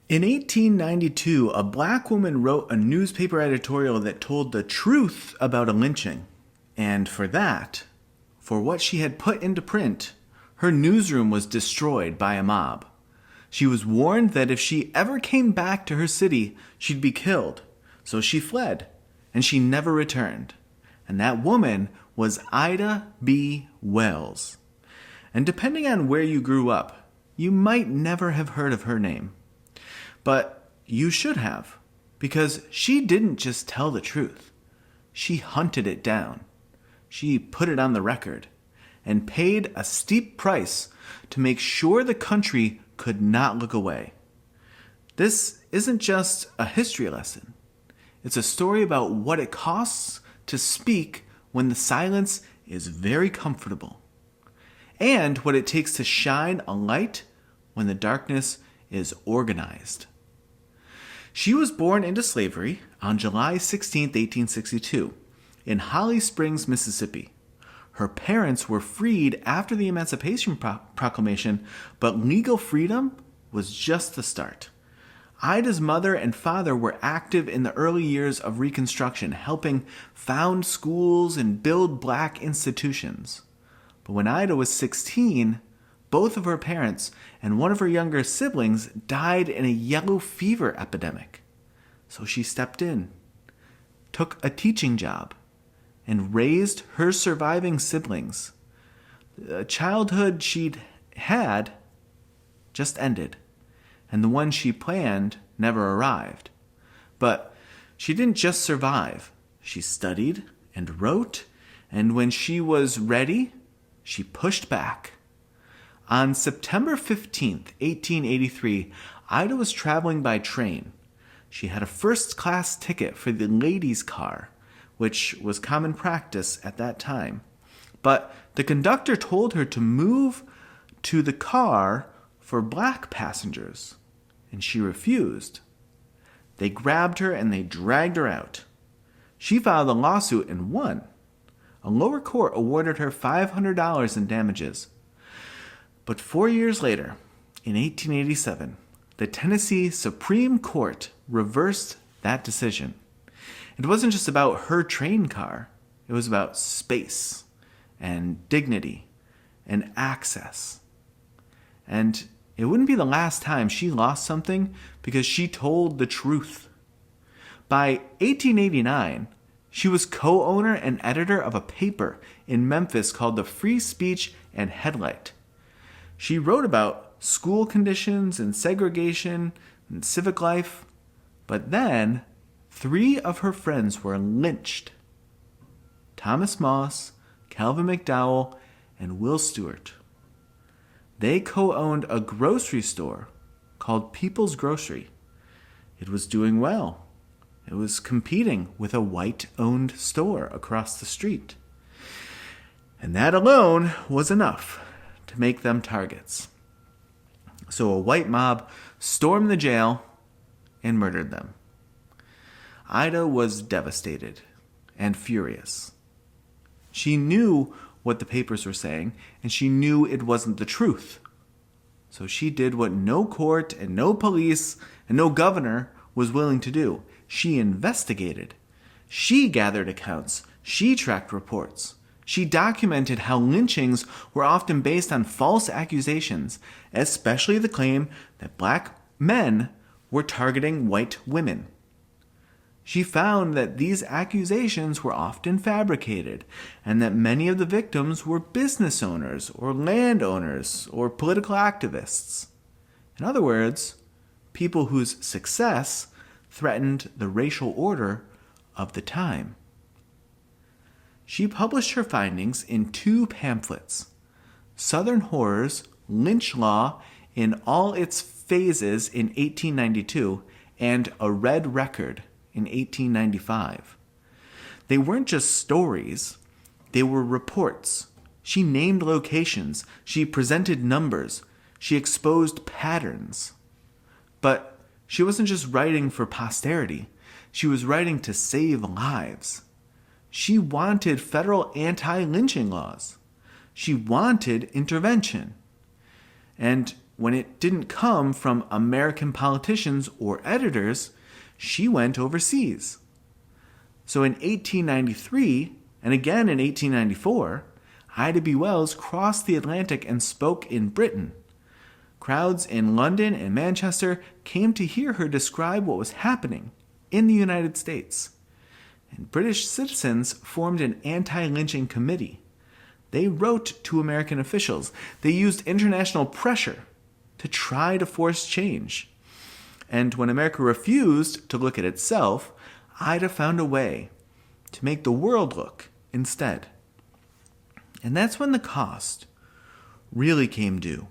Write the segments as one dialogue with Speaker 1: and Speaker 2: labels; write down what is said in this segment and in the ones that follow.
Speaker 1: In 1892, a black woman wrote a newspaper editorial that told the truth about a lynching. And for what she had put into print, her newsroom was destroyed by a mob. She was warned that if she ever came back to her city, she'd be killed. So she fled, and she never returned. And that woman was Ida B. Wells. And depending on where you grew up, you might never have heard of her name. But you should have, because she didn't just tell the truth. She hunted it down. She put it on the record and paid a steep price to make sure the country could not look away. This isn't just a history lesson. It's a story about what it costs to speak when the silence is very comfortable, and what it takes to shine a light when the darkness is organized. She was born into slavery on July 16, 1862, in Holly Springs, Mississippi. Her parents were freed after the Emancipation Proclamation, but legal freedom was just the start. Ida's mother and father were active in the early years of Reconstruction, helping found schools and build black institutions. But when Ida was 16, both of her parents and one of her younger siblings died in a yellow fever epidemic. So she stepped in, took a teaching job, and raised her surviving siblings. The childhood she'd had just ended, and the one she planned never arrived. But she didn't just survive. She studied and wrote, and when she was ready, she pushed back. On September 15th, 1883, Ida was traveling by train. She had a first-class ticket for the ladies' car, which was common practice at that time. But the conductor told her to move to the car for black passengers, and she refused. They grabbed her and they dragged her out. She filed a lawsuit and won. A lower court awarded her $500 in damages. But 4 years later, in 1887, the Tennessee Supreme Court reversed that decision. It wasn't just about her train car. It was about space and dignity and access. And it wouldn't be the last time she lost something because she told the truth. By 1889, she was co-owner and editor of a paper in Memphis called the Free Speech and Headlight. She wrote about school conditions and segregation and civic life, but then 3 of her friends were lynched: Thomas Moss, Calvin McDowell, and Will Stewart. They co-owned a grocery store called People's Grocery. It was doing well. It was competing with a white-owned store across the street. And that alone was enough to make them targets. So a white mob stormed the jail and murdered them. Ida was devastated and furious. She knew what the papers were saying, and she knew it wasn't the truth. So she did what no court and no police and no governor was willing to do. She investigated. She gathered accounts. She tracked reports. She documented how lynchings were often based on false accusations, especially the claim that black men were targeting white women. She found that these accusations were often fabricated, and that many of the victims were business owners or landowners or political activists. In other words, people whose success threatened the racial order of the time. She published her findings in 2 pamphlets: Southern Horrors, Lynch Law in All Its Phases in 1892, and A Red Record in 1895. They weren't just stories, they were reports. She named locations, she presented numbers, she exposed patterns. But she wasn't just writing for posterity, she was writing to save lives. She wanted federal anti-lynching laws. She wanted intervention. And when it didn't come from American politicians or editors, she went overseas. So in 1893, and again in 1894, Ida B. Wells crossed the Atlantic and spoke in Britain. Crowds in London and Manchester came to hear her describe what was happening in the United States. And British citizens formed an anti-lynching committee. They wrote to American officials. They used international pressure to try to force change. And when America refused to look at itself, Ida found a way to make the world look instead. And that's when the cost really came due.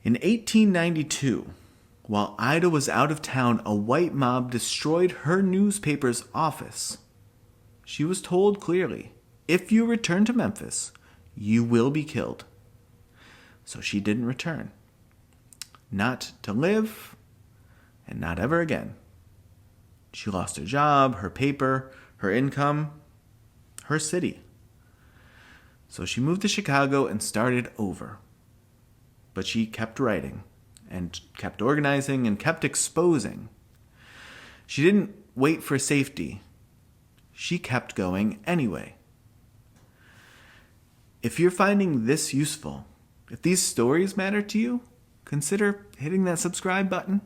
Speaker 1: In 1892, while Ida was out of town, a white mob destroyed her newspaper's office. She was told clearly, if you return to Memphis, you will be killed. So she didn't return. Not to live, and not ever again. She lost her job, her paper, her income, her city. So she moved to Chicago and started over. But she kept writing, and kept organizing, and kept exposing. She didn't wait for safety. She kept going anyway. If you're finding this useful, if these stories matter to you, consider hitting that subscribe button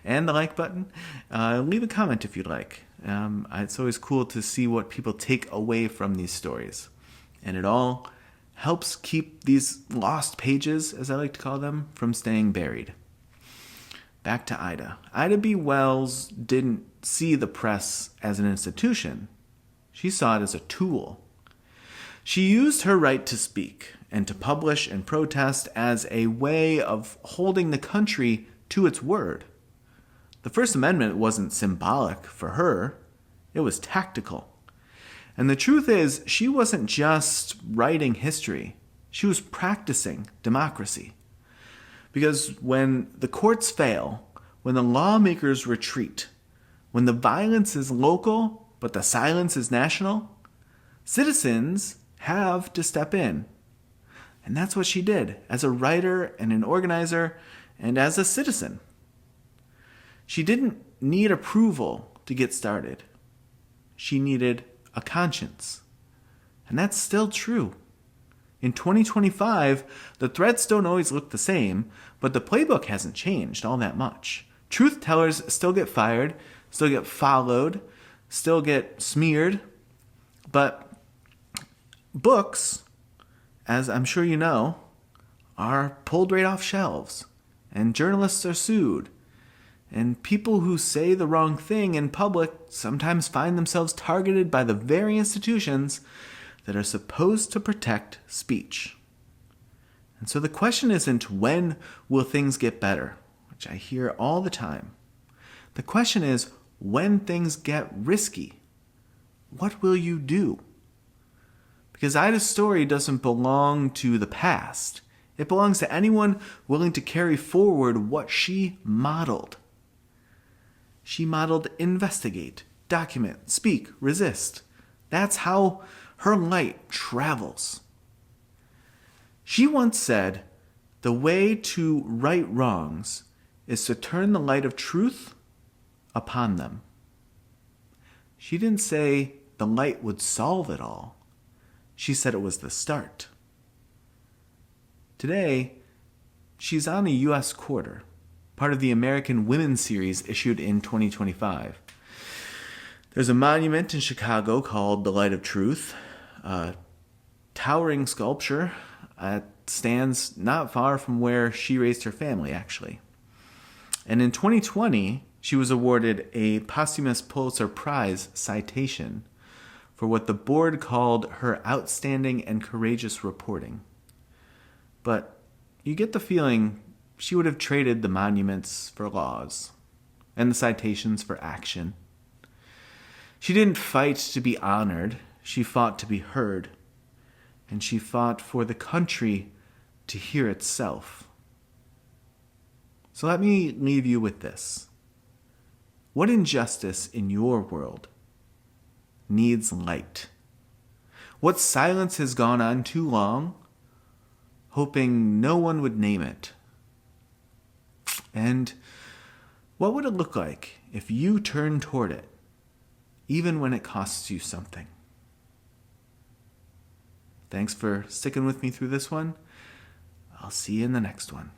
Speaker 1: and the like button. Leave a comment if you'd like. It's always cool to see what people take away from these stories. And it all helps keep these lost pages, as I like to call them, from staying buried. Back to Ida. Ida B. Wells didn't see the press as an institution. She saw it as a tool. She used her right to speak and to publish and protest as a way of holding the country to its word. The First Amendment wasn't symbolic for her. It was tactical. And the truth is, she wasn't just writing history. She was practicing democracy. Because when the courts fail, when the lawmakers retreat, when the violence is local but the silence is national, citizens have to step in. And that's what she did as a writer and an organizer and as a citizen. She didn't need approval to get started. She needed a conscience. And that's still true. In 2025, the threats don't always look the same, but the playbook hasn't changed all that much. Truth tellers still get fired, still get followed, still get smeared, but books, as I'm sure you know, are pulled right off shelves, and journalists are sued, and people who say the wrong thing in public sometimes find themselves targeted by the very institutions that are supposed to protect speech. And so the question isn't when will things get better, which I hear all the time. The question is when things get risky, what will you do? Because Ida's story doesn't belong to the past. It belongs to anyone willing to carry forward what she modeled. She modeled investigate, document, speak, resist. That's how her light travels. She once said, the way to right wrongs is to turn the light of truth upon them. She didn't say the light would solve it all. She said it was the start. Today, she's on a U.S. quarter, part of the American Women's Series issued in 2025. There's a monument in Chicago called the Light of Truth, a towering sculpture. It stands not far from where she raised her family, actually. And in 2020, she was awarded a posthumous Pulitzer Prize citation for what the board called her outstanding and courageous reporting. But you get the feeling she would have traded the monuments for laws and the citations for action. She didn't fight to be honored. She fought to be heard. And she fought for the country to hear itself. So let me leave you with this. What injustice in your world needs light? What silence has gone on too long hoping no one would name it. And what would it look like if you turned toward it, even when it costs you something? Thanks for sticking with me through this one. I'll see you in the next one.